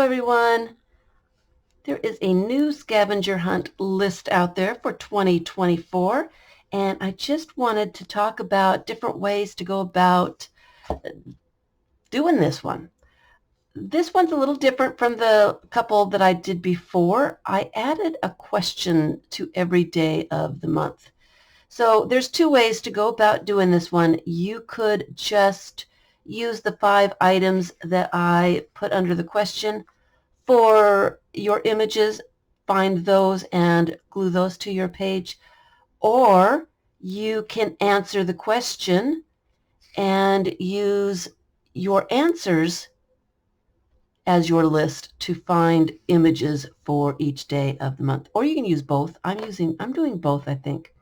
everyone. There is a new scavenger hunt list out there for 2024, and I just wanted to talk about different ways to go about doing this one. This one's a little different from the couple that I did before. I added a question to every day of the month. So there's two ways to go about doing this one. You could just use the 5 items that I put under the question for your images, find those and glue those to your page, or you can answer the question and use your answers as your list to find images for each day of the month. Or you can use both. I'm doing both, I think.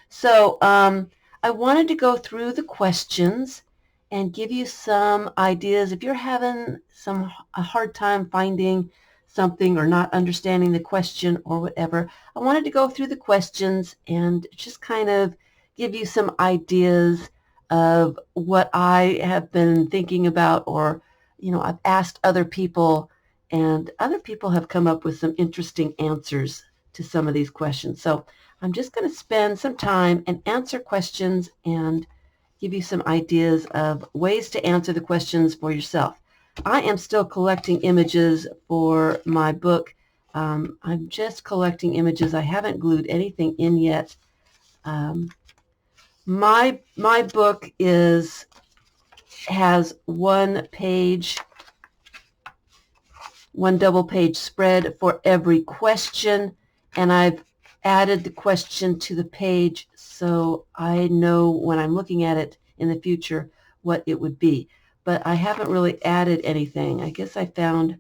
So I wanted to go through the questions and give you some ideas. If you're having a hard time finding something or not understanding the question or whatever, I wanted to go through the questions and just kind of give you some ideas of what I have been thinking about, or I've asked other people, and other people have come up with some interesting answers to some of these questions. So I'm just going to spend some time and answer questions and give you some ideas of ways to answer the questions for yourself. I am still collecting images for my book. I'm just collecting images. I haven't glued anything in yet. My book has one double page spread for every question, and I've added the question to the page so I know when I'm looking at it in the future what it would be. But I haven't really added anything. I guess I found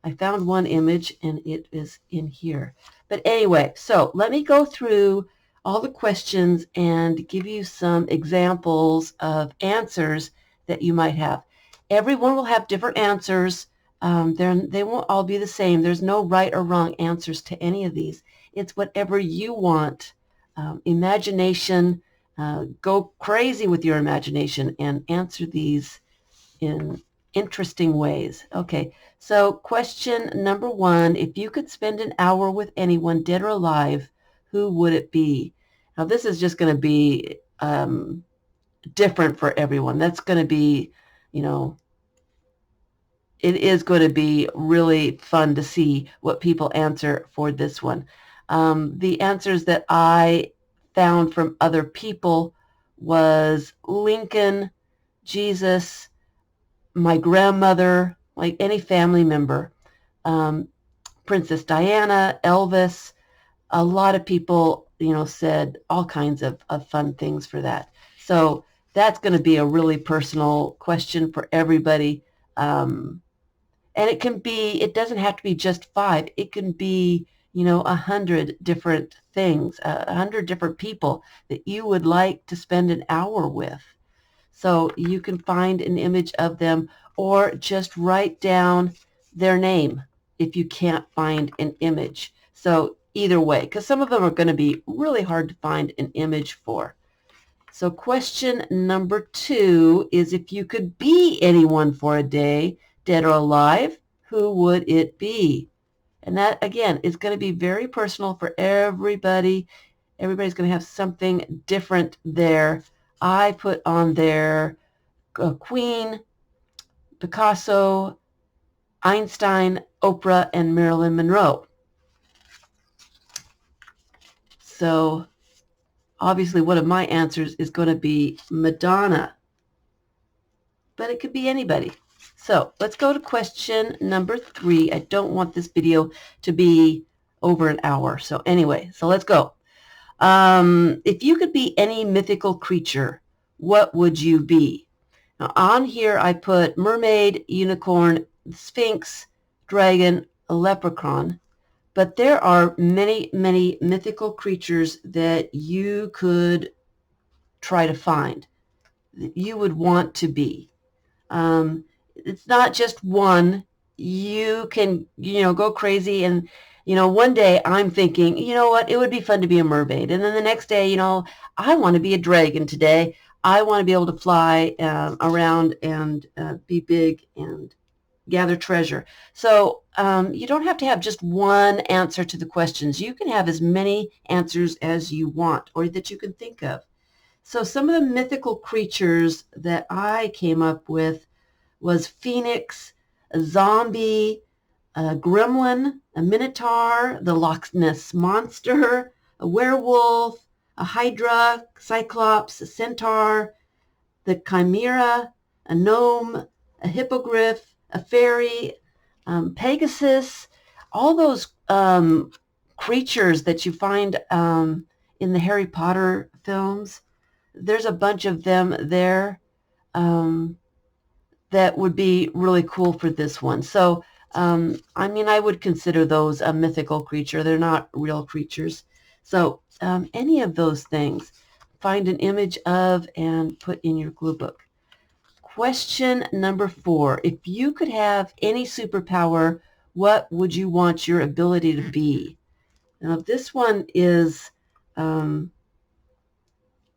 one image and it is in here. But anyway, so let me go through all the questions and give you some examples of answers that you might have. Everyone will have different answers. They won't all be the same. There's no right or wrong answers to any of these. It's whatever you want. Imagination, go crazy with your imagination and answer these in interesting ways. Okay, so question number 1, if you could spend an hour with anyone, dead or alive, who would it be? Now this is just going to be different for everyone. That's going to be, it is going to be really fun to see what people answer for this one. The answers that I found from other people was Lincoln, Jesus, my grandmother, like any family member, Princess Diana, Elvis. A lot of people, said all kinds of fun things for that. So that's going to be a really personal question for everybody. And it doesn't have to be just 5. It can be, 100 different things, 100 different people that you would like to spend an hour with. So you can find an image of them or just write down their name if you can't find an image. So either way, because some of them are going to be really hard to find an image for. So question number 2 is, if you could be anyone for a day, dead or alive, who would it be? And that, again, is going to be very personal for everybody. Everybody's going to have something different there. I put on there Queen, Picasso, Einstein, Oprah, and Marilyn Monroe. So obviously one of my answers is going to be Madonna, but it could be anybody. So let's go to question number 3. I don't want this video to be over an hour. So anyway, so let's go. If you could be any mythical creature, what would you be? Now on here I put mermaid, unicorn, sphinx, dragon, a leprechaun. But there are many, many mythical creatures that you could try to find, that you would want to be. It's not just one. You can, go crazy. And, one day I'm thinking, you know what, it would be fun to be a mermaid. And then the next day, I want to be a dragon today. I want to be able to fly around and be big and gather treasure. So you don't have to have just one answer to the questions. You can have as many answers as you want or that you can think of. So some of the mythical creatures that I came up with was phoenix, a zombie, a gremlin, a minotaur, the Loch Ness monster, a werewolf, a hydra, cyclops, a centaur, the chimera, a gnome, a hippogriff, a fairy, Pegasus, all those creatures that you find in the Harry Potter films. There's a bunch of them there that would be really cool for this one. So, I mean, I would consider those a mythical creature. They're not real creatures. So any of those things, find an image of and put in your glue book. Question number 4. If you could have any superpower, what would you want your ability to be? Now, this one is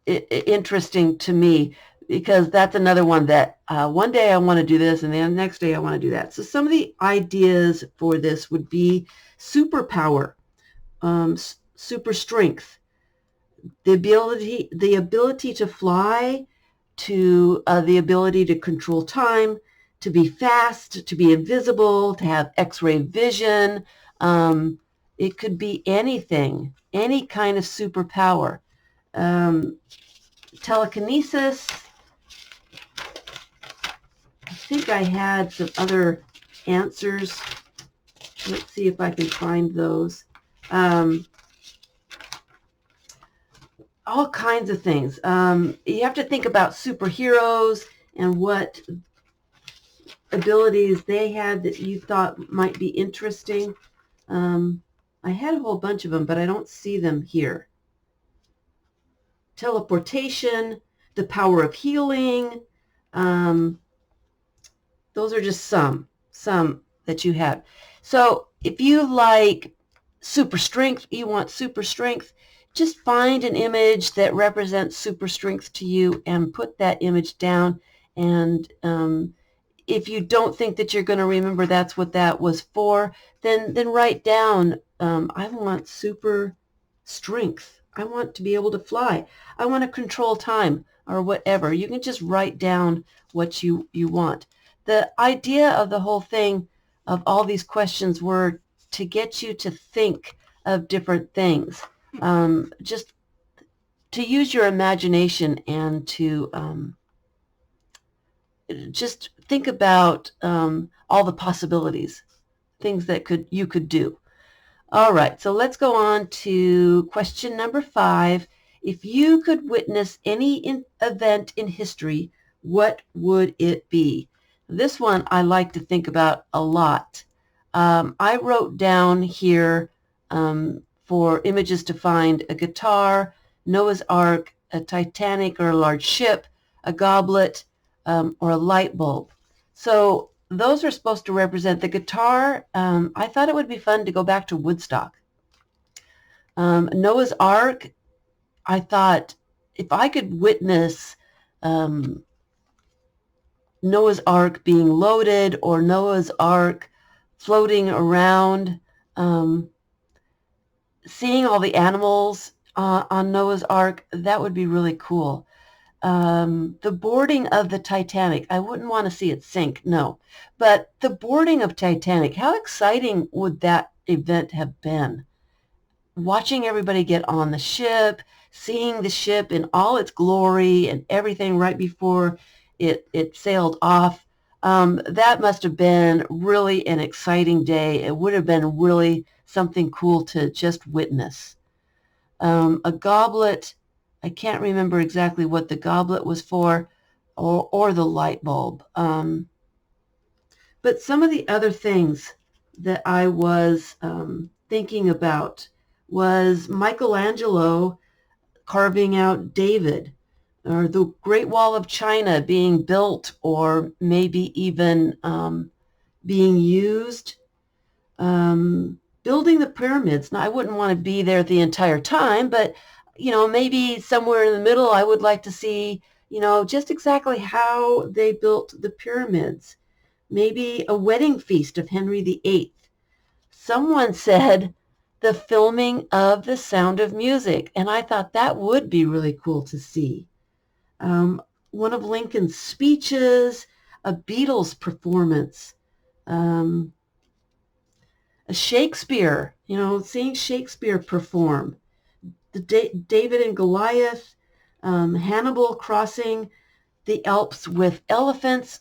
interesting to me because that's another one that one day I want to do this and then the next day I want to do that. So some of the ideas for this would be superpower, super strength, the ability to fly, to the ability to control time, to be fast, to be invisible, to have X-ray vision. It could be anything, any kind of superpower. Telekinesis. I think I had some other answers. Let's see if I can find those. All kinds of things. You have to think about superheroes and what abilities they had that you thought might be interesting. I had a whole bunch of them, but I don't see them here. Teleportation, the power of healing. Those are just some that you have. So if you like super strength, you want super strength, just find an image that represents super strength to you and put that image down. And if you don't think that you're going to remember that's what that was for, then write down, I want super strength. I want to be able to fly. I want to control time or whatever. You can just write down what you want. The idea of the whole thing of all these questions were to get you to think of different things, just to use your imagination and to just think about all the possibilities, things that you could do. All right, so let's go on to question number 5. If you could witness any event in history, what would it be? This one I like to think about a lot. I wrote down here for images to find a guitar, Noah's Ark, a Titanic or a large ship, a goblet, or a light bulb. So those are supposed to represent the guitar. I thought it would be fun to go back to Woodstock. Noah's Ark, I thought if I could witness Noah's Ark being loaded or Noah's Ark floating around, seeing all the animals on Noah's Ark, that would be really cool. The boarding of the Titanic, I wouldn't want to see it sink, no. But the boarding of Titanic, how exciting would that event have been? Watching everybody get on the ship, seeing the ship in all its glory and everything right before it sailed off. That must have been really an exciting day. It would have been really something cool to just witness. A goblet, I can't remember exactly what the goblet was for, or the light bulb. But some of the other things that I was thinking about was Michelangelo carving out David, or the Great Wall of China being built, or maybe even being used. Building the pyramids. Now, I wouldn't want to be there the entire time, but, maybe somewhere in the middle, I would like to see, just exactly how they built the pyramids. maybe a wedding feast of Henry VIII. Someone said the filming of The Sound of Music, and I thought that would be really cool to see. One of Lincoln's speeches, a Beatles performance, a Shakespeare, seeing Shakespeare perform, the David and Goliath, Hannibal crossing the Alps with elephants.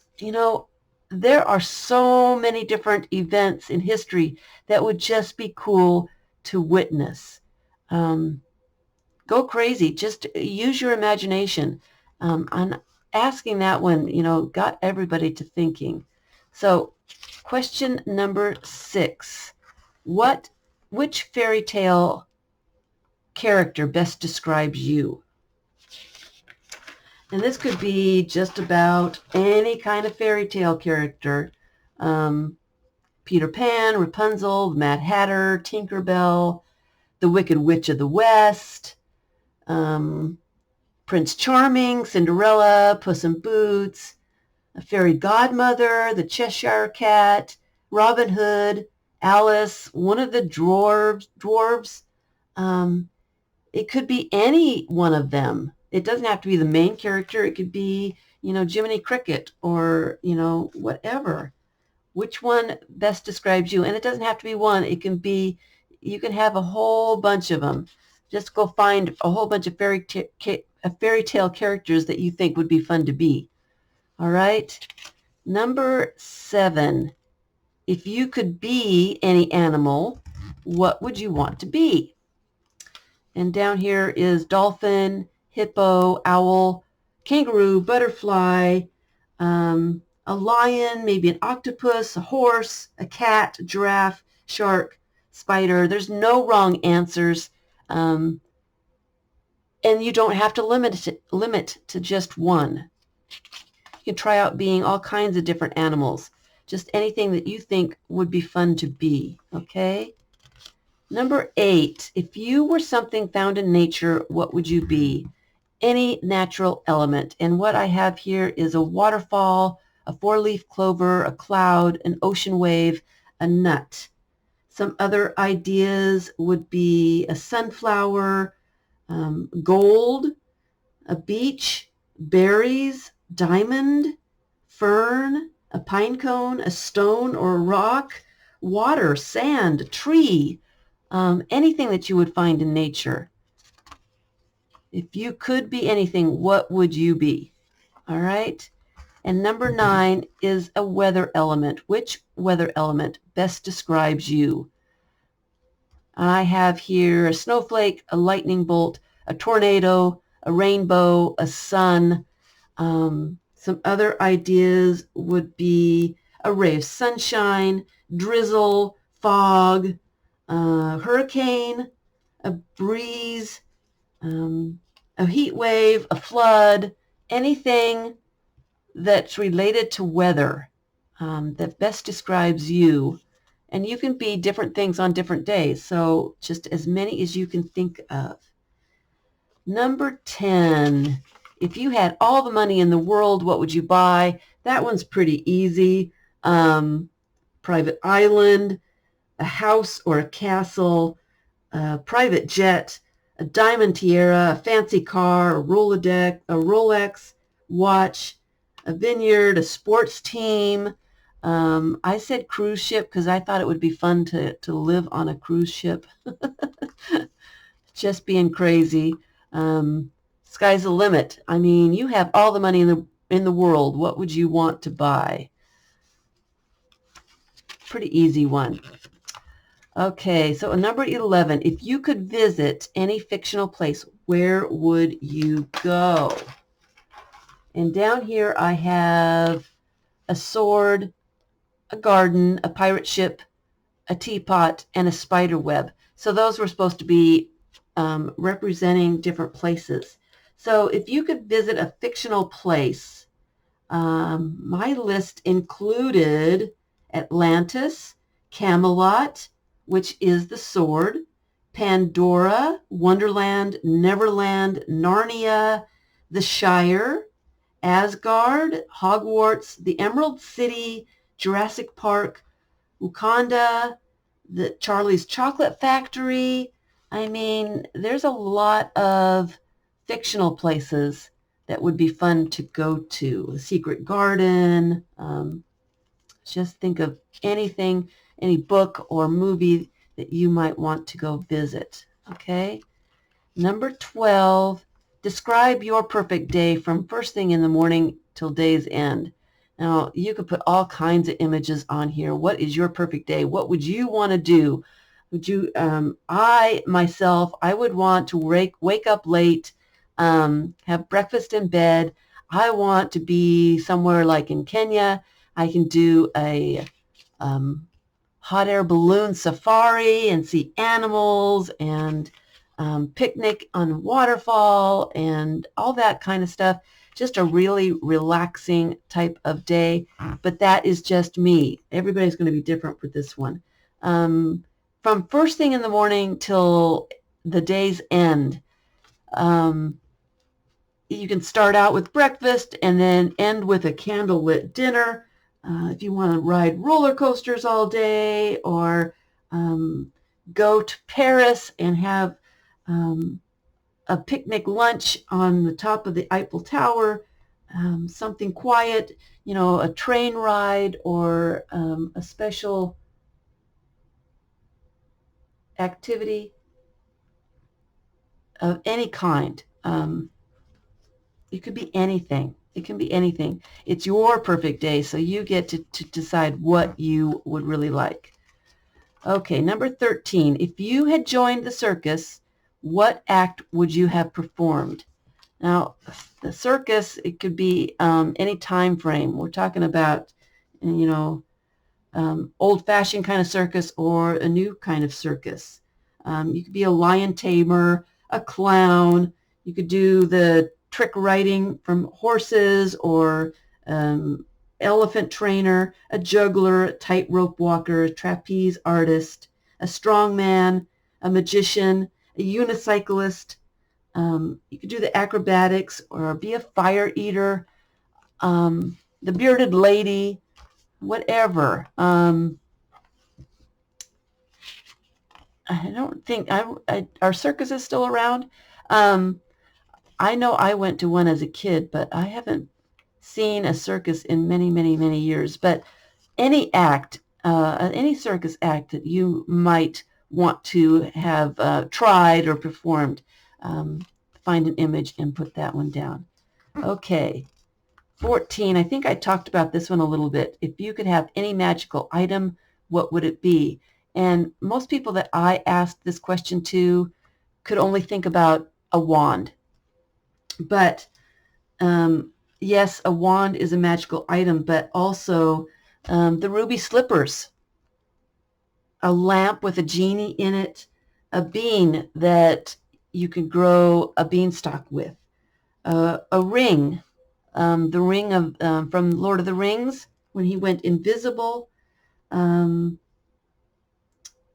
There are so many different events in history that would just be cool to witness. Go crazy. Just use your imagination. I'm asking that one, got everybody to thinking. So, question number 6. Which fairy tale character best describes you? And this could be just about any kind of fairy tale character. Peter Pan, Rapunzel, the Mad Hatter, Tinkerbell, the Wicked Witch of the West, Prince Charming, Cinderella, Puss in Boots, a fairy godmother, the Cheshire Cat, Robin Hood, Alice, one of the dwarves. It could be any one of them. It doesn't have to be the main character. It could be, Jiminy Cricket or, whatever. Which one best describes you? And it doesn't have to be one. It can be, you can have a whole bunch of them. Just go find a whole bunch of fairy tale characters that you think would be fun to be. All right. Number 7. If you could be any animal, what would you want to be? And down here is dolphin, hippo, owl, kangaroo, butterfly, a lion, maybe an octopus, a horse, a cat, a giraffe, shark, spider. There's no wrong answers. And you don't have to limit to just one. You can try out being all kinds of different animals. Just anything that you think would be fun to be, okay? Number 8, if you were something found in nature, what would you be? Any natural element. And what I have here is a waterfall, a 4-leaf clover, a cloud, an ocean wave, a nut. Some other ideas would be a sunflower, gold, a beach, berries, diamond, fern, a pine cone, a stone or a rock, water, sand, tree, anything that you would find in nature. If you could be anything, what would you be? All right. And number 9 is a weather element. Which weather element best describes you? I have here a snowflake, a lightning bolt, a tornado, a rainbow, a sun. Some other ideas would be a ray of sunshine, drizzle, fog, hurricane, a breeze, a heat wave, a flood, anything that's related to weather that best describes you. And you can be different things on different days, so just as many as you can think of. Number 10, if you had all the money in the world, what would you buy? That one's pretty easy. Private island, a house or a castle, a private jet, a diamond tiara, a fancy car, a Rolex watch, a vineyard, a sports team. I said cruise ship because I thought it would be fun to live on a cruise ship. Just being crazy. Sky's the limit. I mean, you have all the money in the world. What would you want to buy? Pretty easy one. Okay, so number 11, if you could visit any fictional place, where would you go? And down here I have a sword, a garden, a pirate ship, a teapot, and a spider web. So those were supposed to be representing different places. So if you could visit a fictional place, my list included Atlantis, Camelot, which is the sword, Pandora, Wonderland, Neverland, Narnia, the Shire, Asgard, Hogwarts, the Emerald City, Jurassic Park, Wakanda, the Charlie's Chocolate Factory. I mean, there's a lot of fictional places that would be fun to go to. The Secret Garden. Just think of anything, any book or movie that you might want to go visit. Okay? Number 12, describe your perfect day from first thing in the morning till day's end. Now, you could put all kinds of images on here. What is your perfect day? What would you want to do? Would you, I would want to wake up late, have breakfast in bed. I want to be somewhere like in Kenya. I can do a hot air balloon safari and see animals and picnic on a waterfall and all that kind of stuff. Just a really relaxing type of day. But that is just me. Everybody's going to be different for this one. From first thing in the morning till the day's end, you can start out with breakfast and then end with a candlelit dinner. If you want to ride roller coasters all day, or go to Paris and have a picnic lunch on the top of the Eiffel Tower, something quiet, a train ride or a special activity of any kind. It could be anything. It can be anything. It's your perfect day, so you get to decide what you would really like. Okay, number 13. If you had joined the circus, what act would you have performed? Now, the circus, it could be any time frame. We're talking about, old-fashioned kind of circus or a new kind of circus. You could be a lion tamer, a clown. You could do the trick riding from horses, or elephant trainer, a juggler, a tightrope walker, a trapeze artist, a strongman, a magician, a unicyclist. You could do the acrobatics or be a fire eater, the bearded lady, whatever. I don't think our circus is still around. I know I went to one as a kid, but I haven't seen a circus in many, many, many years. But any act, any circus act that you might want to have tried or performed, find an image and put that one down. Okay. 14, I think I talked about this one a little bit. If you could have any magical item, what would it be? And most people that I asked this question to could only think about a wand. But yes, a wand is a magical item, but also the ruby slippers, a lamp with a genie in it, a bean that you can grow a beanstalk with, a ring, the ring of from Lord of the Rings when he went invisible.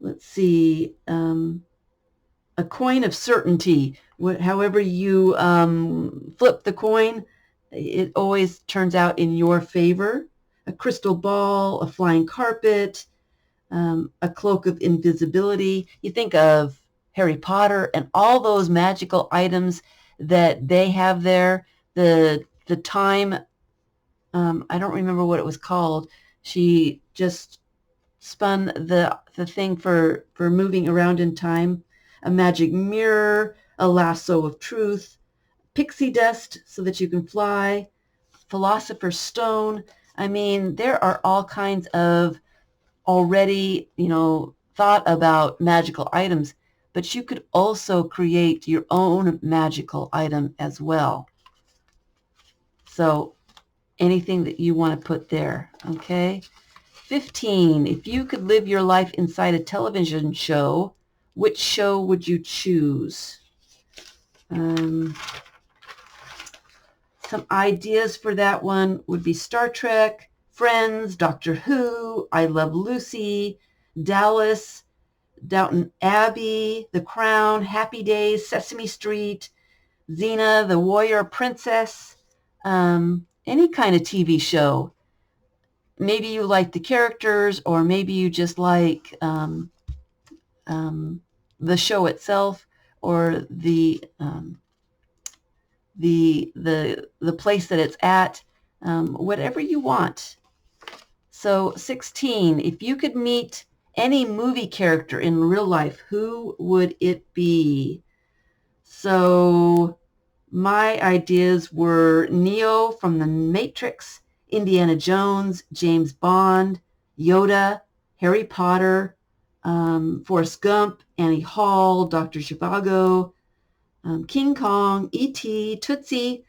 Let's see, a coin of certainty. However you flip the coin, it always turns out in your favor. A crystal ball, a flying carpet, a cloak of invisibility. You think of Harry Potter and all those magical items that they have there. The time, I don't remember what it was called. She just spun the thing for moving around in time. A magic mirror, a lasso of truth, pixie dust so that you can fly, philosopher's stone. I mean, there are all kinds of already, thought about magical items, but you could also create your own magical item as well. So anything that you want to put there, okay? 15, if you could live your life inside a television show, which show would you choose? Some ideas for that one would be Star Trek, Friends, Doctor Who, I Love Lucy, Dallas, Downton Abbey, The Crown, Happy Days, Sesame Street, Xena, the Warrior Princess, any kind of TV show. maybe you like the characters, or maybe you just like the show itself, or the place that it's at, whatever you want. So 16, if you could meet any movie character in real life, who would it be? So my ideas were Neo from The Matrix, Indiana Jones, James Bond, Yoda, Harry Potter, Forrest Gump, Annie Hall, Dr. Zhivago, King Kong, E.T., Tootsie,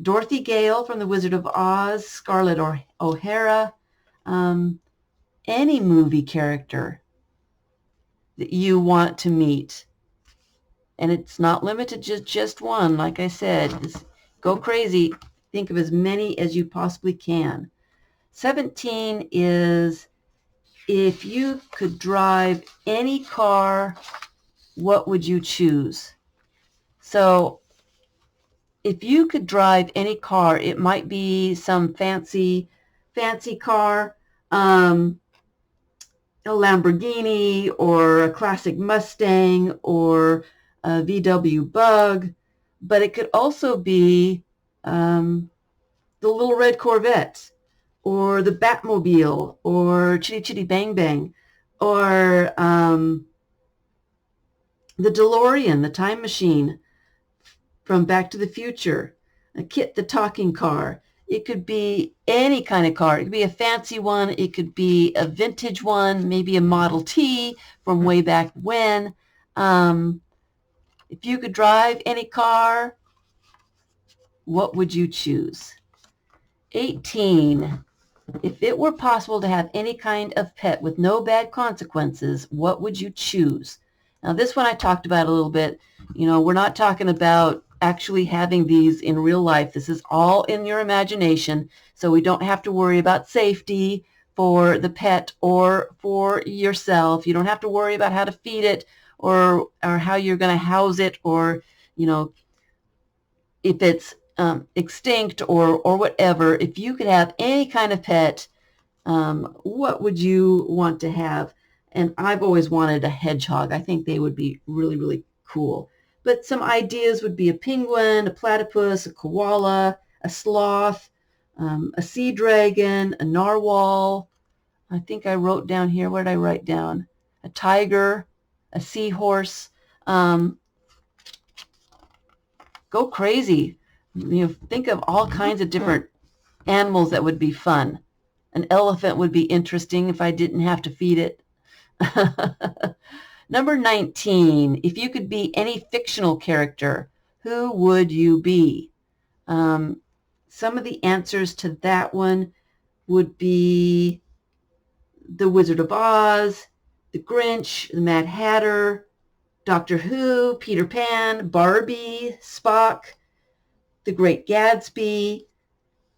Dorothy Gale from The Wizard of Oz, Scarlett O'Hara, any movie character that you want to meet. And it's not limited to just one. Like I said, just go crazy. Think of as many as you possibly can. 17 is, if you could drive any car, what would you choose? So if you could drive any car, it might be some fancy car, a Lamborghini or a classic Mustang or a VW Bug, but it could also be the little red Corvette or the Batmobile or Chitty Chitty Bang Bang or the DeLorean, the time machine from Back to the Future, a Kit the talking car. It could be any kind of car. It could be a fancy one. It could be a vintage one, maybe a Model T from way back when. If you could drive any car, what would you choose? 18. If it were possible to have any kind of pet with no bad consequences, what would you choose? Now, this one I talked about a little bit. We're not talking about actually having these in real life. This is all in your imagination, so we don't have to worry about safety for the pet or for yourself. You don't have to worry about how to feed it or how you're going to house it, or if it's extinct or whatever. If you could have any kind of pet, what would you want to have? And I've always wanted a hedgehog. I think they would be really, really cool. But some ideas would be a penguin, a platypus, a koala, a sloth, a sea dragon, a narwhal. I think I wrote down here, what did I write down? A tiger, a seahorse. Go crazy. Think of all kinds of different animals that would be fun. An elephant would be interesting if I didn't have to feed it. Number 19, if you could be any fictional character, who would you be? Some of the answers to that one would be The Wizard of Oz, The Grinch, The Mad Hatter, Doctor Who, Peter Pan, Barbie, Spock, The Great Gatsby,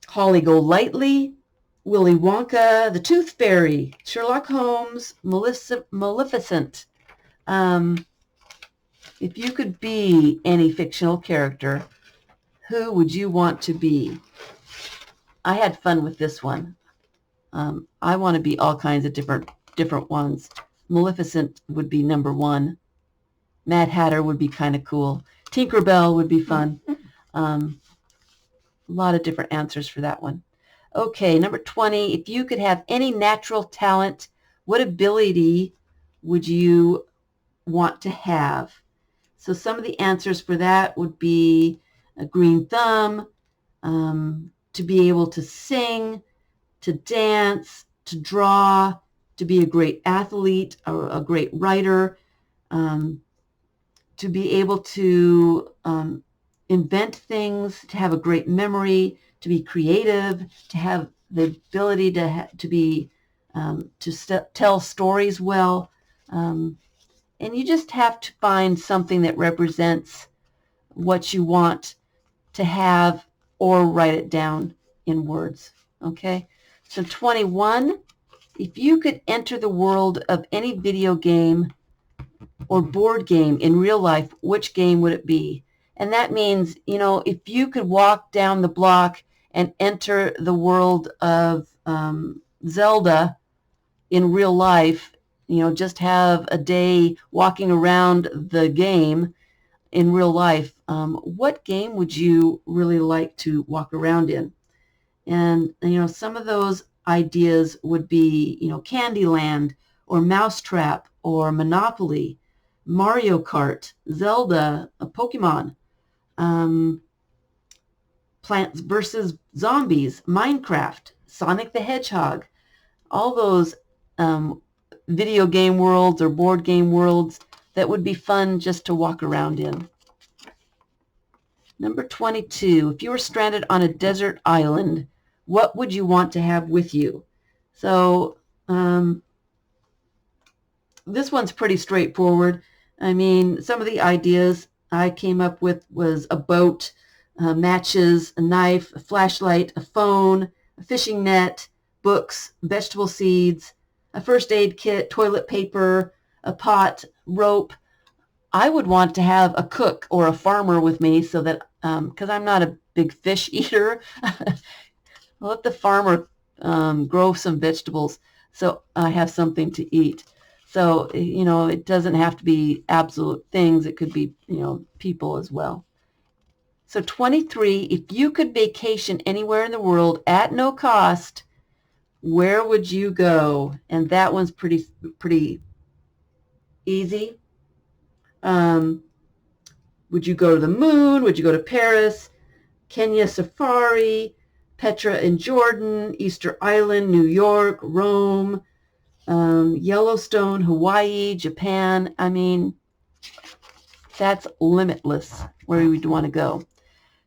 Holly Golightly, Willy Wonka, The Tooth Fairy, Sherlock Holmes, Maleficent. If you could be any fictional character, who would you want to be? I had fun with this one. I want to be all kinds of different ones. Maleficent would be number one. Mad Hatter would be kind of cool. Tinkerbell would be fun. A lot of different answers for that one. Okay, number 20, if you could have any natural talent, what ability would you want to have? So some of the answers for that would be a green thumb, to be able to sing, to dance, to draw, to be a great athlete or a great writer, to be able to invent things, to have a great memory, to be creative, to have the ability to tell stories well. And you just have to find something that represents what you want to have, or write it down in words. Okay? So 21, if you could enter the world of any video game or board game in real life, which game would it be? And that means, if you could walk down the block and enter the world of Zelda in real life, just have a day walking around the game in real life, what game would you really like to walk around in? And, some of those ideas would be, Candyland or Mousetrap or Monopoly, Mario Kart, Zelda, a Pokemon, um, Plants versus Zombies, Minecraft, Sonic the Hedgehog, all those um, video game worlds or board game worlds that would be fun just to walk around in. Number 22, if you were stranded on a desert island, what would you want to have with you? So this one's pretty straightforward. I mean, some of the ideas I came up with was a boat, matches, a knife, a flashlight, a phone, a fishing net, books, vegetable seeds, a first aid kit, toilet paper, a pot, rope. I would want to have a cook or a farmer with me so that, because I'm not a big fish eater, I'll let the farmer grow some vegetables so I have something to eat. So, it doesn't have to be absolute things. It could be, people as well. So 23, if you could vacation anywhere in the world at no cost, where would you go? And that one's pretty easy. Would you go to the moon? Would you go to Paris? Kenya Safari, Petra in Jordan, Easter Island, New York, Rome, Yellowstone, Hawaii, Japan. I mean, that's limitless where you would want to go.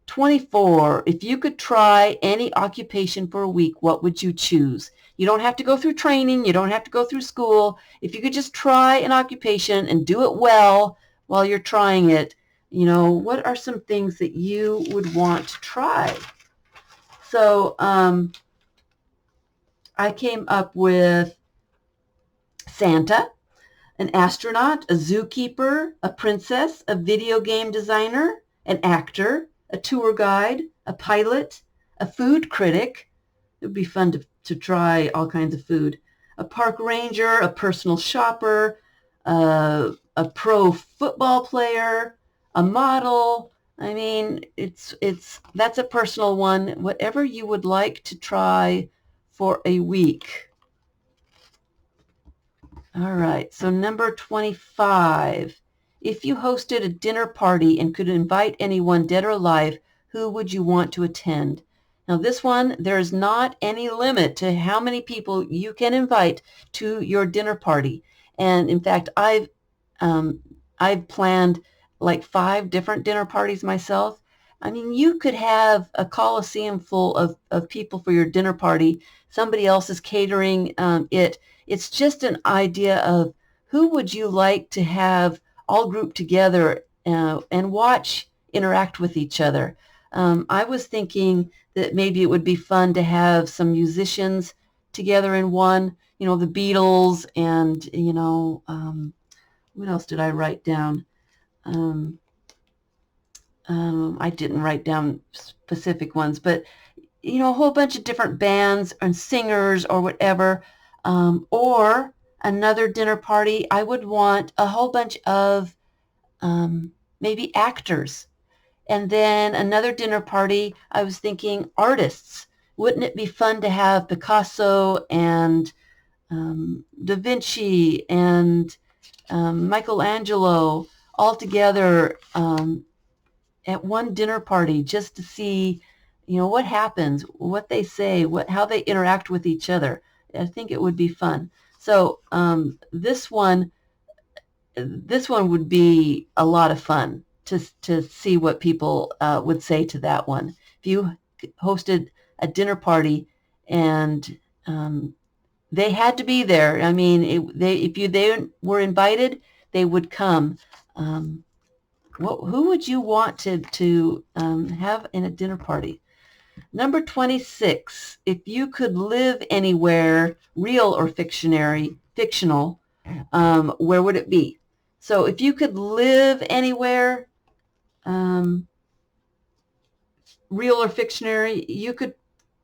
24, if you could try any occupation for a week, what would you choose? You don't have to go through training. You don't have to go through school. If you could just try an occupation and do it well while you're trying it, what are some things that you would want to try? So I came up with Santa, an astronaut, a zookeeper, a princess, a video game designer, an actor, a tour guide, a pilot, a food critic. It would be fun to try all kinds of food. A park ranger, a personal shopper, a pro football player, a model. I mean, that's a personal one. Whatever you would like to try for a week. All right, so number 25. If you hosted a dinner party and could invite anyone dead or alive, who would you want to attend? Now this one, there is not any limit to how many people you can invite to your dinner party. And in fact, I've planned like 5 different dinner parties myself. I mean, you could have a coliseum full of people for your dinner party. Somebody else is catering it. It's just an idea of who would you like to have all grouped together and watch interact with each other. I was thinking that maybe it would be fun to have some musicians together in one, the Beatles and, what else did I write down? I didn't write down specific ones, but, a whole bunch of different bands and singers or whatever. Or another dinner party, I would want a whole bunch of maybe actors. And then another dinner party, I was thinking artists. Wouldn't it be fun to have Picasso and Da Vinci and Michelangelo all together at one dinner party just to see, what happens, what they say, how they interact with each other. I think it would be fun. So this one would be a lot of fun to see what people would say to that one. If you hosted a dinner party and they had to be there. I mean, if they were invited, they would come. Who would you want to have in a dinner party? Number 26, if you could live anywhere, real or fictional, where would it be? So if you could live anywhere, real or fictionary, you could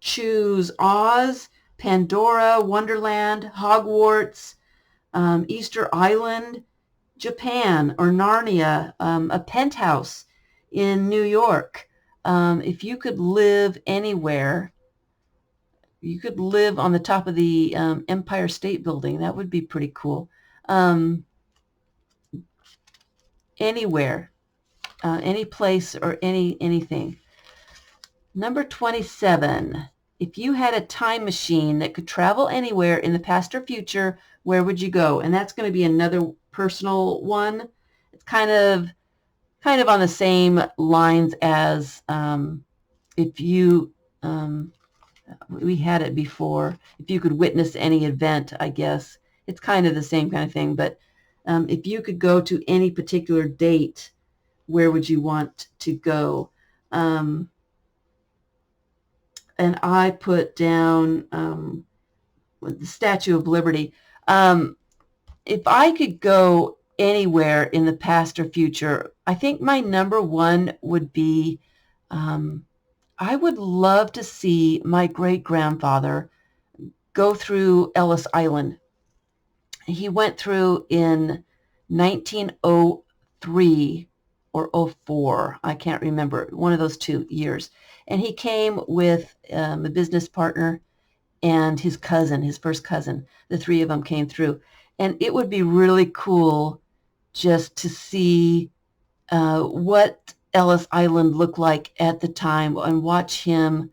choose Oz Pandora, Wonderland, Hogwarts, Easter Island, Japan, or Narnia, a penthouse in New York. If you could live anywhere, you could live on the top of the Empire State Building. That would be pretty cool. Anywhere, any place or anything. Number 27. If you had a time machine that could travel anywhere in the past or future, where would you go? And that's going to be another personal one. It's kind of on the same lines as if you we had it before. If you could witness any event, I guess it's kind of the same kind of thing. But if you could go to any particular date, where would you want to go? And I put down the Statue of Liberty. If I could go anywhere in the past or future, I think my number one would be I would love to see my great-grandfather go through Ellis Island. He went through in 1903 or '04. I can't remember, one of those 2 years. And he came with a business partner and his cousin, his first cousin. The three of them came through. And it would be really cool just to see what Ellis Island looked like at the time and watch him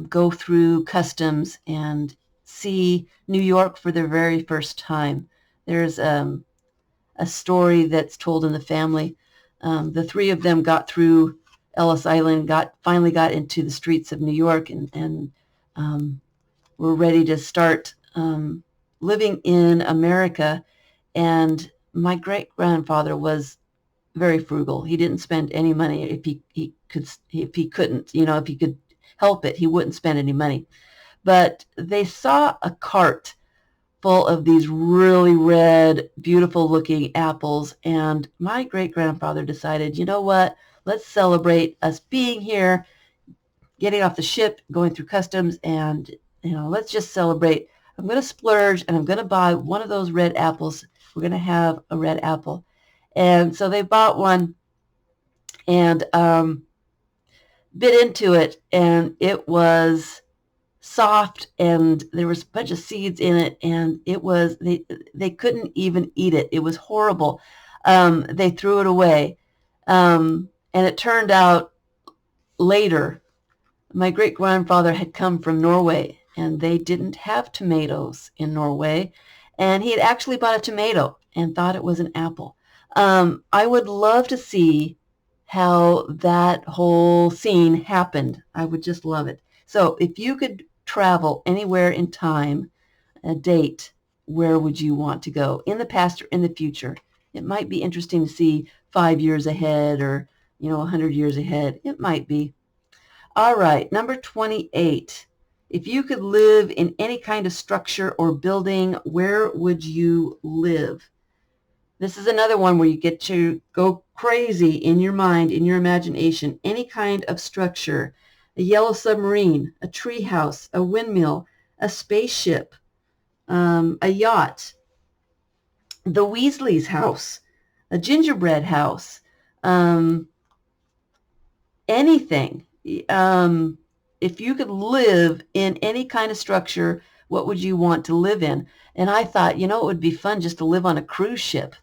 go through customs and see New York for the very first time. There's a story that's told in the family. The three of them got through Ellis Island, finally got into the streets of New York, and were ready to start living in America. And my great-grandfather was very frugal. He didn't spend any money if he couldn't, if he could help it, he wouldn't spend any money. But they saw a cart full of these really red, beautiful looking apples, and my great-grandfather decided, you know what, let's celebrate us being here, getting off the ship, going through customs, and let's just celebrate. I'm going to splurge and I'm going to buy one of those red apples. We're going to have a red apple. And so they bought one and bit into it, and it was soft, and there was a bunch of seeds in it, and it was they couldn't even eat it. It was horrible. They threw it away, and it turned out later my great-grandfather had come from Norway, and they didn't have tomatoes in Norway, and he had actually bought a tomato and thought it was an apple. I would love to see how that whole scene happened. I would just love it. So if you could travel anywhere in time, a date, where would you want to go? In the past or in the future? It might be interesting to see 5 years ahead or 100 years ahead. It might be. All right, number 28. If you could live in any kind of structure or building, where would you live? This is another one where you get to go crazy in your mind, in your imagination. Any kind of structure, a yellow submarine, a tree house, a windmill, a spaceship, a yacht, the Weasley's house, a gingerbread house, anything. If you could live in any kind of structure, what would you want to live in? And I thought, it would be fun just to live on a cruise ship.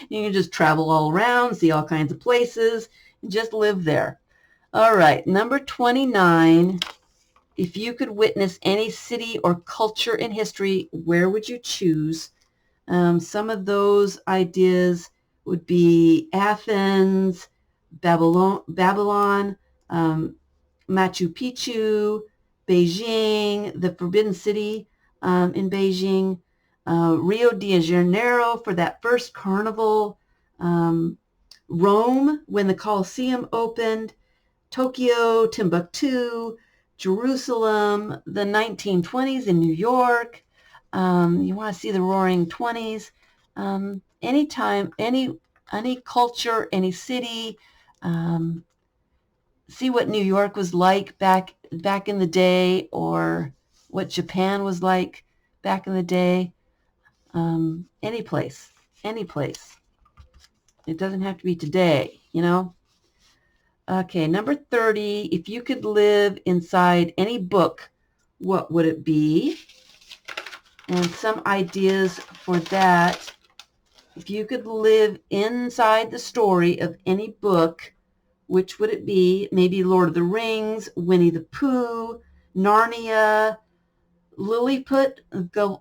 You can just travel all around, see all kinds of places, and just live there. All right, number 29. If you could witness any city or culture in history, where would you choose? Some of those ideas would be Athens, Babylon, Machu Picchu, Beijing, the Forbidden City in Beijing, Rio de Janeiro for that first carnival, Rome when the Colosseum opened, Tokyo, Timbuktu, Jerusalem, the 1920s in New York. You want to see the Roaring '20s. Anytime, any culture, any city. See what New York was like back in the day, or what Japan was like back in the day. Any place, any place. It doesn't have to be today, you know. Okay, number 30, if you could live inside any book, what would it be? And some ideas for that. If you could live inside the story of any book, which would it be? Maybe Lord of the Rings, Winnie the Pooh, Narnia, Lilliput,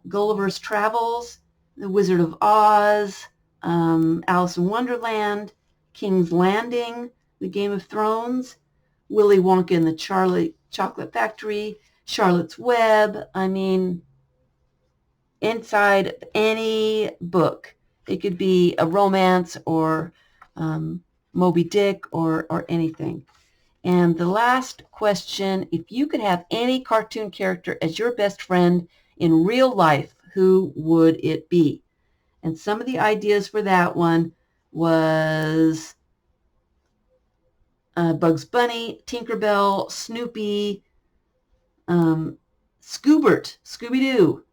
Gulliver's Travels, The Wizard of Oz, Alice in Wonderland, King's Landing, The Game of Thrones, Willy Wonka and the Chocolate Factory, Charlotte's Web. I mean, inside any book. It could be a romance or Moby Dick or anything. And the last question, if you could have any cartoon character as your best friend in real life, who would it be? And some of the ideas for that one was Bugs Bunny, Tinkerbell, Snoopy, Scoobert, Scooby-Doo,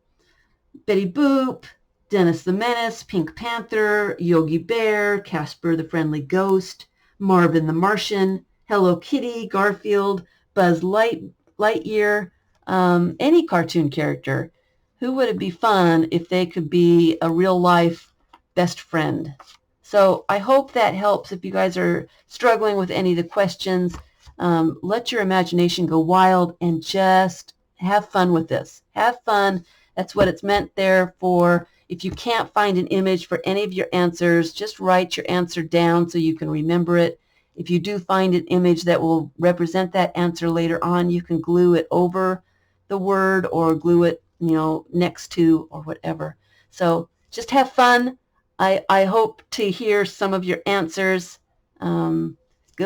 Betty Boop, Dennis the Menace, Pink Panther, Yogi Bear, Casper the Friendly Ghost, Marvin the Martian, Hello Kitty, Garfield, Buzz Lightyear, any cartoon character. Who would it be fun if they could be a real life best friend? So I hope that helps if you guys are struggling with any of the questions. Let your imagination go wild and just have fun with this. Have fun. That's what it's meant there for. If you can't find an image for any of your answers, just write your answer down so you can remember it. If you do find an image that will represent that answer later on, you can glue it over the word or glue it, next to or whatever. So just have fun. I hope to hear some of your answers. Good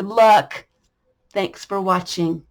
luck. Thanks for watching.